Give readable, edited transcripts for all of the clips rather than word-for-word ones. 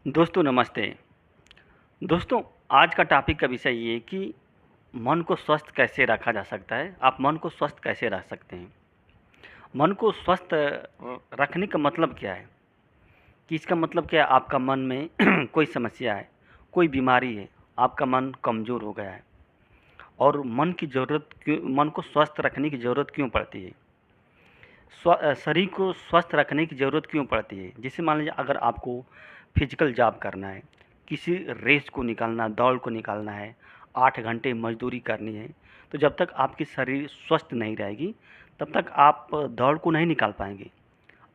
दोस्तों नमस्ते। दोस्तों, आज का टॉपिक का विषय ये है कि मन को स्वस्थ कैसे रखा जा सकता है। आप मन को स्वस्थ कैसे रख सकते हैं। मन को स्वस्थ रखने का मतलब क्या है कि इसका मतलब क्या है, आपका मन में कोई समस्या है, कोई बीमारी है, आपका मन कमज़ोर हो गया है और मन को स्वस्थ रखने की ज़रूरत क्यों पड़ती है। शरीर को स्वस्थ रखने की ज़रूरत क्यों पड़ती है। जैसे मान लीजिए, अगर आपको फिजिकल जॉब करना है, किसी रेस को निकालना, दौड़ को निकालना है, 8 घंटे मजदूरी करनी है, तो जब तक आपकी शरीर स्वस्थ नहीं रहेगी तब तक आप दौड़ को नहीं निकाल पाएंगे,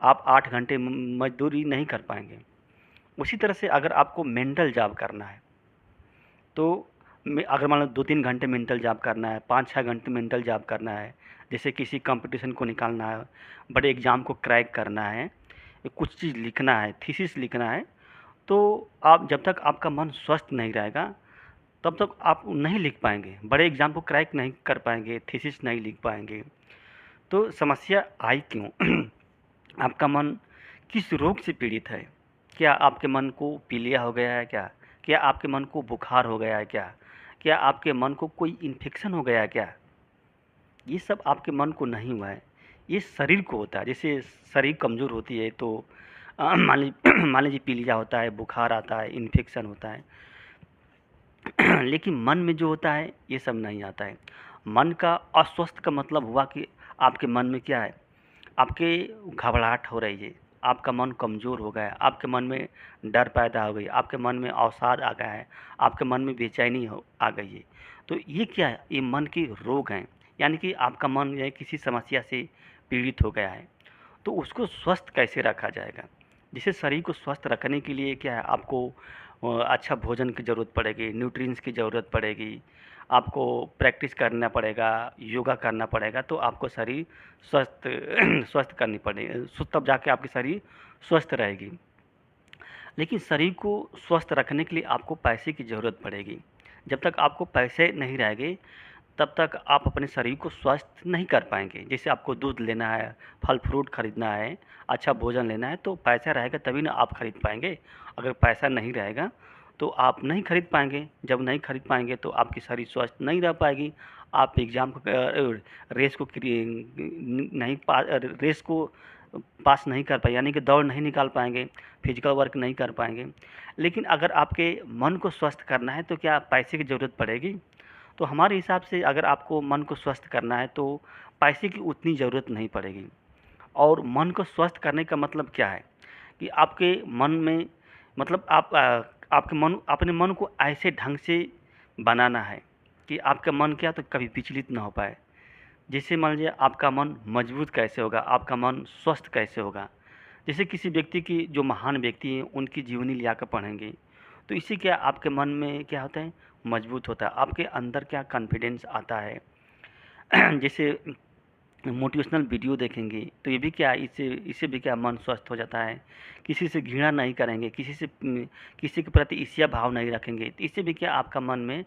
आप 8 घंटे मजदूरी नहीं कर पाएंगे। उसी तरह से अगर आपको मेंटल जॉब करना है, तो अगर मान लो 2-3 घंटे मेंटल जॉब करना है, 5-6 घंटे मेंटल जॉब करना है, जैसे किसी कंपटीशन को निकालना है, बड़े एग्ज़ाम को क्रैक करना है, कुछ चीज़ लिखना है, थीसिस लिखना है, तो आप जब तक आपका मन स्वस्थ नहीं रहेगा तब तक आप नहीं लिख पाएंगे, बड़े एग्ज़ाम को क्रैक नहीं कर पाएंगे, थीसिस नहीं लिख पाएंगे। तो समस्या आई क्यों? आपका मन किस रोग से पीड़ित है? क्या आपके मन को पीलिया हो गया है क्या? क्या आपके मन को बुखार हो गया है क्या? क्या आपके मन को कोई इन्फेक्शन हो गया है क्या? ये सब आपके मन को नहीं हुआ है, ये शरीर को होता है। जैसे शरीर कमज़ोर होती है तो मान लीजिए पीलिया होता है, बुखार आता है, इन्फेक्शन होता है। लेकिन मन में जो होता है ये सब नहीं आता है। मन का अस्वस्थ का मतलब हुआ कि आपके मन में क्या है, आपके घबराहट हो रही है, आपका मन कमज़ोर हो गया है, आपके मन में डर पैदा हो गई, आपके मन में अवसाद आ गया है, आपके मन में बेचैनी हो आ गई है। तो ये क्या है, ये मन के रोग हैं। यानी कि आपका मन जो है किसी समस्या से पीड़ित हो गया है। तो उसको स्वस्थ कैसे रखा जाएगा। जैसे शरीर को स्वस्थ रखने के लिए क्या है, आपको अच्छा भोजन की ज़रूरत पड़ेगी, न्यूट्रिएंट्स की ज़रूरत पड़ेगी, आपको प्रैक्टिस करना पड़ेगा, योगा करना पड़ेगा, तो आपको शरीर स्वस्थ स्वस्थ करनी पड़ेगी, तब जाके आपकी शरीर स्वस्थ रहेगी। लेकिन शरीर को स्वस्थ रखने के लिए आपको पैसे की ज़रूरत पड़ेगी। जब तक आपको पैसे नहीं रहेंगे तब तक आप अपने शरीर को स्वस्थ नहीं कर पाएंगे। जैसे आपको दूध लेना है, फल फ्रूट खरीदना है, अच्छा भोजन लेना है, तो पैसा रहेगा तभी ना आप खरीद पाएंगे। अगर पैसा नहीं रहेगा तो आप नहीं खरीद पाएंगे। जब नहीं खरीद पाएंगे तो आपकी शरीर स्वस्थ नहीं रह पाएगी। आप एग्ज़ाम को रेस को नहीं पा रेस को पास नहीं कर पाए, यानी कि दौड़ नहीं निकाल पाएंगे, फिजिकल वर्क नहीं कर पाएंगे। लेकिन अगर आपके मन को स्वस्थ करना है तो क्या पैसे की ज़रूरत पड़ेगी? तो हमारे हिसाब से अगर आपको मन को स्वस्थ करना है तो पैसे की उतनी ज़रूरत नहीं पड़ेगी। और मन को स्वस्थ करने का मतलब क्या है कि आपके मन में, मतलब आपके मन, अपने मन को ऐसे ढंग से बनाना है कि आपका मन क्या तो कभी विचलित ना हो पाए। जैसे मान लीजिए, आपका मन मजबूत कैसे होगा, आपका मन स्वस्थ कैसे होगा। जैसे किसी व्यक्ति की, जो महान व्यक्ति हैं, उनकी जीवनी लिया कर पढ़ेंगे तो इससे क्या आपके मन में क्या होता है, मजबूत होता है, आपके अंदर क्या कॉन्फिडेंस आता है। जैसे मोटिवेशनल वीडियो देखेंगे तो ये भी क्या, इससे इससे भी क्या मन स्वस्थ हो जाता है। किसी से घृणा नहीं करेंगे, किसी के प्रति ईर्ष्या भाव नहीं रखेंगे, तो इससे भी क्या आपका मन में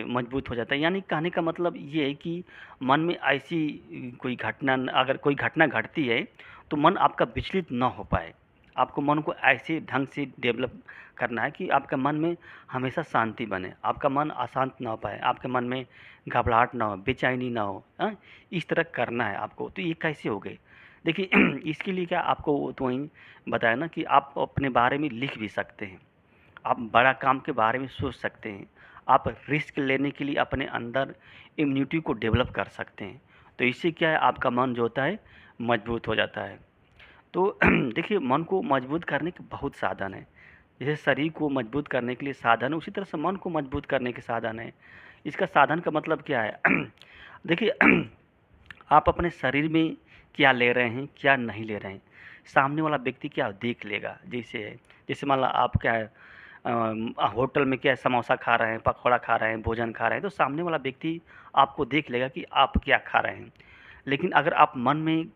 मजबूत हो जाता है। यानी कहने का मतलब ये है कि मन में ऐसी कोई घटना, अगर कोई घटना घटती है तो मन आपका विचलित ना हो पाए। आपको मन को ऐसे ढंग से डेवलप करना है कि आपका मन में हमेशा शांति बने, आपका मन अशांत ना हो पाए, आपके मन में घबराहट ना हो, बेचैनी ना हो। हाँ, इस तरह करना है आपको। तो ये कैसे हो गए, देखिए इसके लिए क्या आपको तो वहीं बताया ना कि आप अपने बारे में लिख भी सकते हैं, आप बड़ा काम के बारे में सोच सकते हैं, आप रिस्क लेने के लिए अपने अंदर इम्यूनिटी को डेवलप कर सकते हैं। तो इससे क्या है, आपका मन जो होता है मजबूत हो जाता है। तो देखिए, मन को मजबूत करने के बहुत साधन हैं। जैसे शरीर को मजबूत करने के लिए साधन है, उसी तरह से मन को मजबूत करने के साधन है। इसका साधन का मतलब क्या है? देखिए, आप अपने शरीर में क्या ले रहे हैं, क्या नहीं ले रहे हैं, सामने वाला व्यक्ति क्या देख लेगा। जैसे जैसे मान लो आप क्या है, होटल में क्या है, समोसा खा रहे हैं, पकौड़ा खा रहे हैं, भोजन खा रहे हैं, तो सामने वाला व्यक्ति आपको देख लेगा कि आप क्या खा रहे हैं। लेकिन अगर आप मन में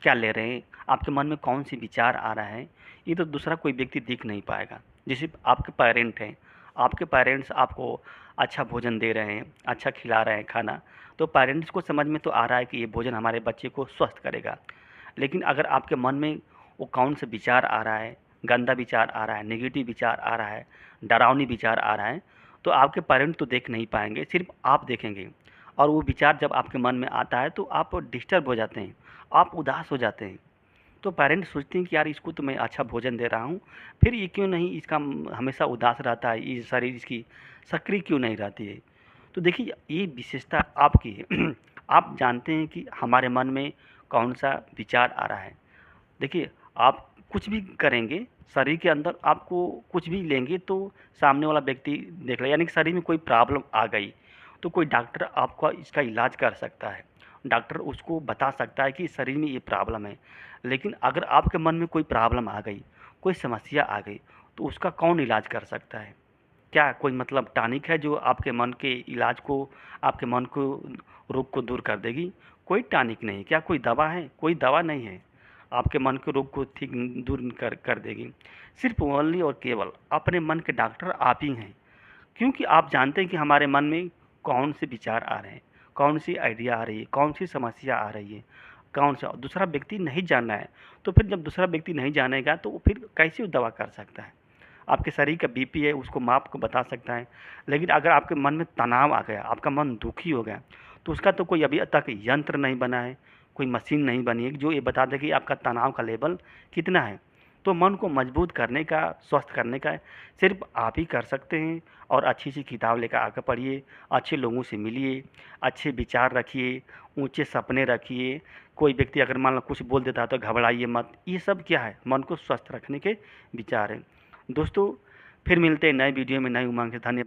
क्या ले रहे हैं, आपके मन में कौन सी विचार आ रहा है, ये तो दूसरा कोई व्यक्ति देख नहीं पाएगा। जैसे आपके पेरेंट हैं, आपके पेरेंट्स आपको अच्छा भोजन दे रहे हैं, अच्छा खिला रहे हैं खाना, तो पेरेंट्स को समझ में तो आ रहा है कि ये भोजन हमारे बच्चे को स्वस्थ करेगा। लेकिन अगर आपके मन में वो कौन सा विचार आ रहा है, गंदा विचार आ रहा है, नेगेटिव विचार आ रहा है, डरावनी विचार आ रहा है, तो आपके पेरेंट तो देख नहीं पाएँगे, सिर्फ़ आप देखेंगे। और वो विचार जब आपके मन में आता है तो आप डिस्टर्ब हो जाते हैं, आप उदास हो जाते हैं। तो पेरेंट्स सोचते हैं कि यार इसको तो मैं अच्छा भोजन दे रहा हूँ, फिर ये क्यों नहीं इसका हमेशा उदास रहता है, ये शरीर इसकी सक्रिय क्यों नहीं रहती है। तो देखिए ये विशेषता आपकी है। आप जानते हैं कि हमारे मन में कौन सा विचार आ रहा है। देखिए आप कुछ भी करेंगे, शरीर के अंदर आपको कुछ भी लेंगे तो सामने वाला व्यक्ति देख लेगा, यानी कि शरीर में कोई प्रॉब्लम आ गई तो कोई डॉक्टर आपका इसका इलाज कर सकता है। डॉक्टर उसको बता सकता है कि शरीर में ये प्रॉब्लम है। लेकिन अगर आपके मन में कोई प्रॉब्लम आ गई, कोई समस्या आ गई, तो उसका कौन इलाज कर सकता है? क्या कोई मतलब टॉनिक है जो आपके मन के इलाज को, आपके मन को, रोग को दूर कर देगी? कोई टॉनिक नहीं। क्या कोई दवा है? कोई दवा नहीं है आपके मन के रोग को ठीक दूर कर देगी। सिर्फ ओनली और केवल अपने मन के डॉक्टर आप ही हैं। क्योंकि आप जानते हैं कि हमारे मन में कौन से विचार आ रहे हैं, कौन सी आइडिया आ रही है, कौन सी समस्या आ रही है, कौन सा दूसरा व्यक्ति नहीं जान रहा है। तो फिर जब दूसरा व्यक्ति नहीं जानेगा तो वो फिर कैसे वो दवा कर सकता है? आपके शरीर का बीपी है उसको माप को बता सकता है। लेकिन अगर आपके मन में तनाव आ गया, आपका मन दुखी हो गया, तो उसका तो कोई अभी तक यंत्र नहीं बना है, कोई मशीन नहीं बनी है जो ये बता दे कि आपका तनाव का लेवल कितना है। तो मन को मजबूत करने का, स्वस्थ करने का सिर्फ आप ही कर सकते हैं। और अच्छी सी किताब लेकर आकर पढ़िए, अच्छे लोगों से मिलिए, अच्छे विचार रखिए, ऊंचे सपने रखिए। कोई व्यक्ति अगर मान लो कुछ बोल देता है तो घबराइए मत। ये सब क्या है? मन को स्वस्थ रखने के विचार हैं। दोस्तों फिर मिलते हैं नए वीडियो में नई उमंग से। धन्यवाद।